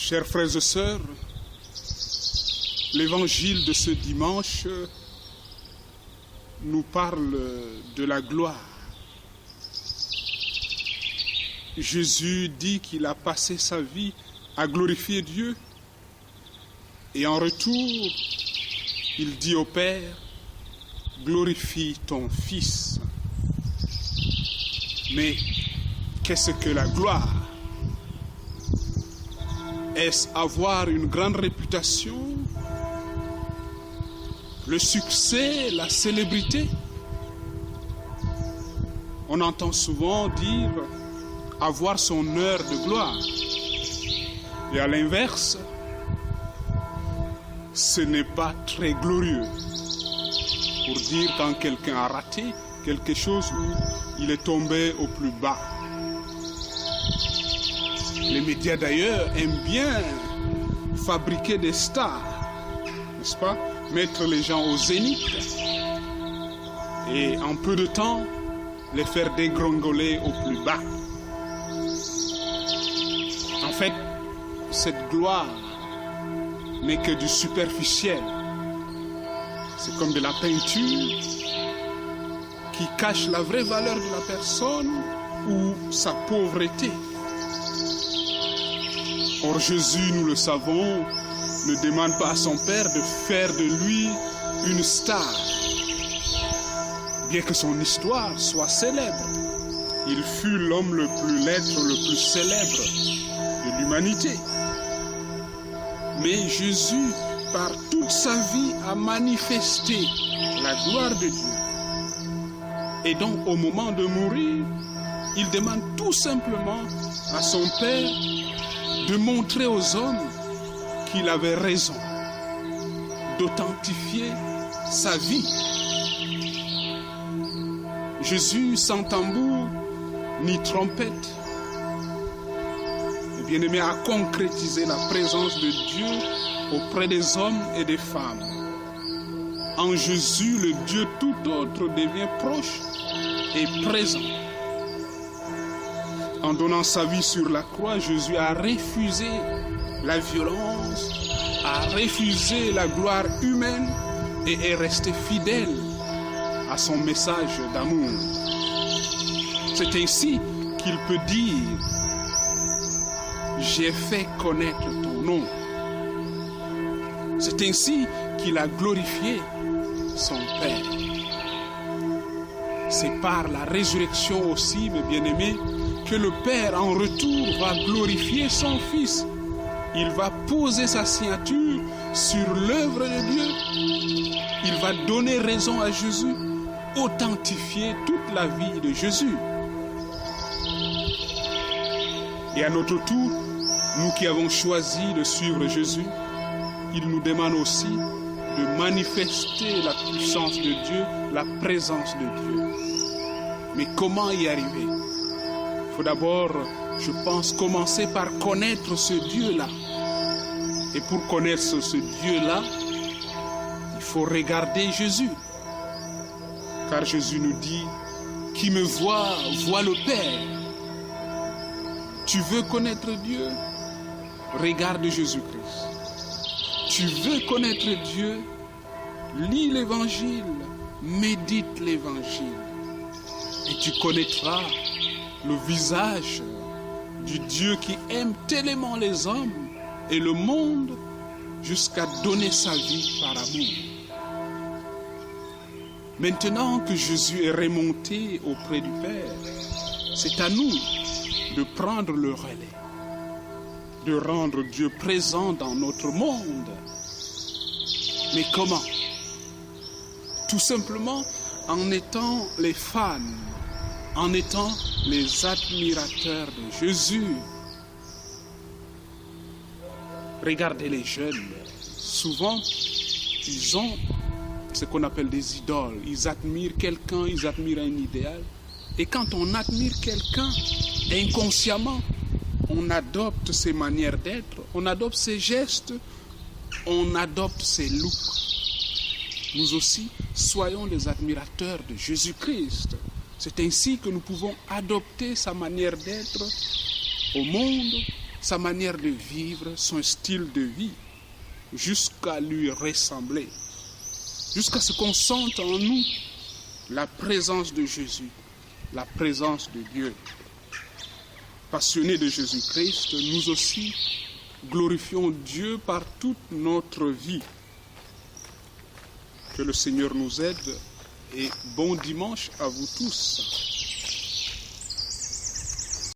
Chers frères et sœurs, l'évangile de ce dimanche nous parle de la gloire. Jésus dit qu'il a passé sa vie à glorifier Dieu et en retour, il dit au Père, glorifie ton Fils. Mais qu'est-ce que la gloire? Est-ce avoir une grande réputation, le succès, la célébrité? On entend souvent dire avoir son heure de gloire. Et à l'inverse, ce n'est pas très glorieux. Pour dire quand quelqu'un a raté quelque chose où il est tombé au plus bas. Les médias d'ailleurs aiment bien fabriquer des stars, n'est-ce pas? Mettre les gens au zénith et en peu de temps les faire dégringoler au plus bas. En fait, cette gloire n'est que du superficiel. C'est comme de la peinture qui cache la vraie valeur de la personne ou sa pauvreté. Or Jésus, nous le savons, ne demande pas à son Père de faire de lui une star. Bien que son histoire soit célèbre, il fut l'homme l'être le plus célèbre de l'humanité. Mais Jésus, par toute sa vie, a manifesté la gloire de Dieu. Et donc, au moment de mourir, il demande tout simplement à son Père de montrer aux hommes qu'il avait raison, d'authentifier sa vie. Jésus, sans tambour ni trompette, bien-aimé, a concrétisé la présence de Dieu auprès des hommes et des femmes. En Jésus, le Dieu tout autre devient proche et présent. En donnant sa vie sur la croix, Jésus a refusé la violence, a refusé la gloire humaine et est resté fidèle à son message d'amour. C'est ainsi qu'il peut dire « J'ai fait connaître ton nom ». C'est ainsi qu'il a glorifié son Père. C'est par la résurrection aussi, mes bien-aimés, que le Père en retour va glorifier son Fils. Il va poser sa signature sur l'œuvre de Dieu. Il va donner raison à Jésus, authentifier toute la vie de Jésus. Et à notre tour, nous qui avons choisi de suivre Jésus, il nous demande aussi de manifester la puissance de Dieu, la présence de Dieu. Mais comment y arriver? Il faut d'abord, je pense, commencer par connaître ce Dieu-là. Et pour connaître ce Dieu-là, il faut regarder Jésus. Car Jésus nous dit, qui me voit, voit le Père. Tu veux connaître Dieu? Regarde Jésus-Christ. Tu veux connaître Dieu? Lis l'Évangile, médite l'Évangile. Et tu connaîtras le visage du Dieu qui aime tellement les hommes et le monde jusqu'à donner sa vie par amour. Maintenant que Jésus est remonté auprès du Père, c'est à nous de prendre le relais, de rendre Dieu présent dans notre monde. Mais comment? Tout simplement en étant les fans, en étant les admirateurs de Jésus. Regardez les jeunes. Souvent, ils ont ce qu'on appelle des idoles. Ils admirent quelqu'un, ils admirent un idéal. Et quand on admire quelqu'un, inconsciemment, on adopte ses manières d'être, on adopte ses gestes, on adopte ses looks. Nous aussi, soyons les admirateurs de Jésus-Christ. C'est ainsi que nous pouvons adopter sa manière d'être au monde sa manière de vivre, son style de vie, jusqu'à lui ressembler, jusqu'à ce qu'on sente en nous la présence de Jésus, la présence de Dieu. Passionnés de Jésus-Christ, nous aussi glorifions Dieu par toute notre vie. Que le Seigneur nous aide et bon dimanche à vous tous.